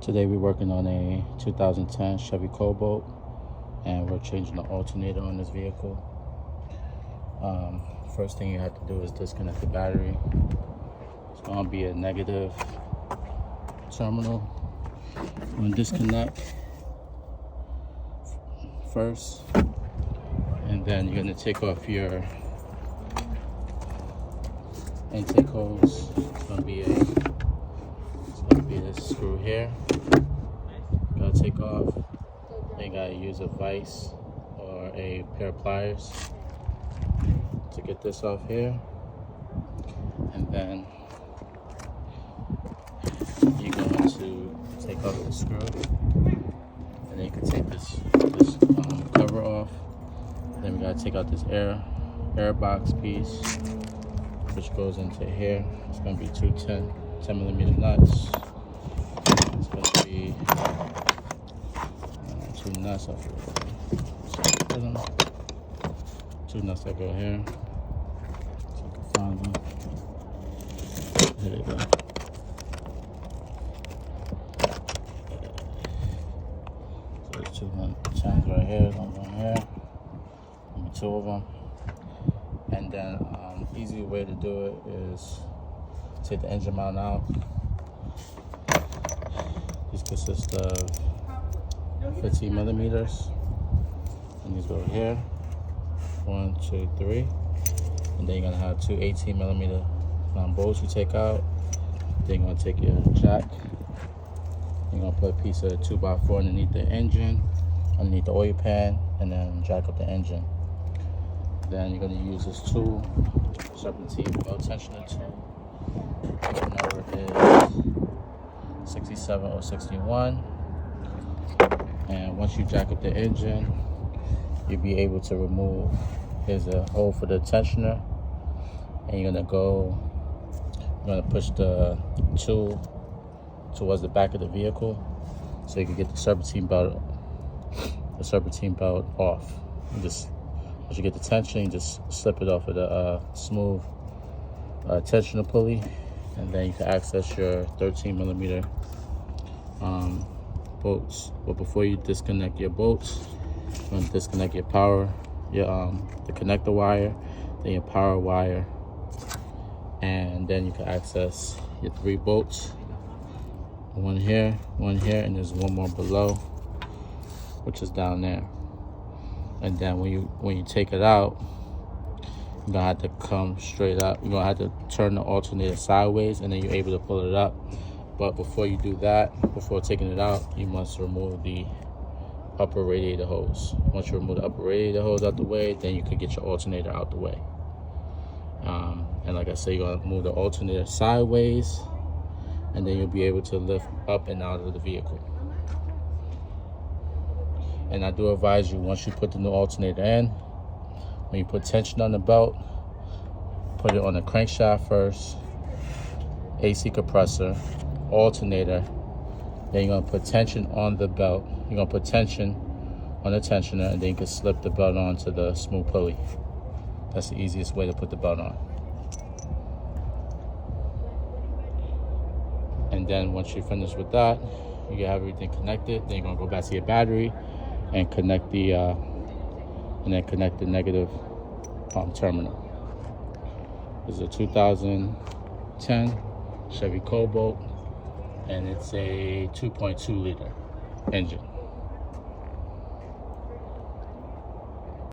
Today we're working on a 2010 Chevy Cobalt, and we're changing the alternator on this vehicle. First thing you have to do is disconnect the battery. It's going to be a negative terminal. I'm going to disconnect first, and then you're going to take off your intake hose. It's going to be this screw here. Gotta take off. Then you gotta use a vise or a pair of pliers to get this off here. And then you're going to take off the screw, and then you can take this cover off. Then we gotta take out this air box piece, which goes into here. It's gonna be two 10mm nuts. It's going to be two nuts up here. Two nuts that go here. So you can find them. There they go. So there's two chains right here, one here, and two of them. And then the easy way to do it is take the engine mount out. These consist of 15mm, and these go here, 1, 2, 3, and then you're gonna have two 18mm bolts you take out. Then you're gonna take your jack, you're gonna put a piece of 2x4 underneath the engine, underneath the oil pan, and then jack up the engine. Then you're gonna use this tool, serpentine belt tensioner tool. The number is 67 or 61, and once you jack up the engine, you'll be able to remove. Here's a hole for the tensioner, and you're gonna push the tool towards the back of the vehicle so you can get the serpentine belt off. Once you get the tension, you just slip it off with a smooth tensioner pulley, and then you can access your 13mm bolts. But before you disconnect your bolts, you're going to disconnect your power, the connector wire, then your power wire, and then you can access your 3 bolts. One here, and there's one more below, which is down there. And then when you take it out, you're gonna have to come straight up. You're gonna have to turn the alternator sideways, and then you're able to pull it up. But before you do that, before taking it out, you must remove the upper radiator hose. Once you remove the upper radiator hose out the way, then you can get your alternator out the way. And like I said, you're gonna move the alternator sideways, and then you'll be able to lift up and out of the vehicle. And I do advise you, once you put the new alternator in, when you put tension on the belt, put it on the crankshaft first, AC compressor, alternator, then you're gonna put tension on the belt. You're gonna put tension on the tensioner, and then you can slip the belt onto the smooth pulley. That's the easiest way to put the belt on. And then once you're finished with that, you have everything connected. Then you're gonna go back to your battery and connect the negative terminal. This is a 2010 Chevy Cobalt, and it's a 2.2 liter engine.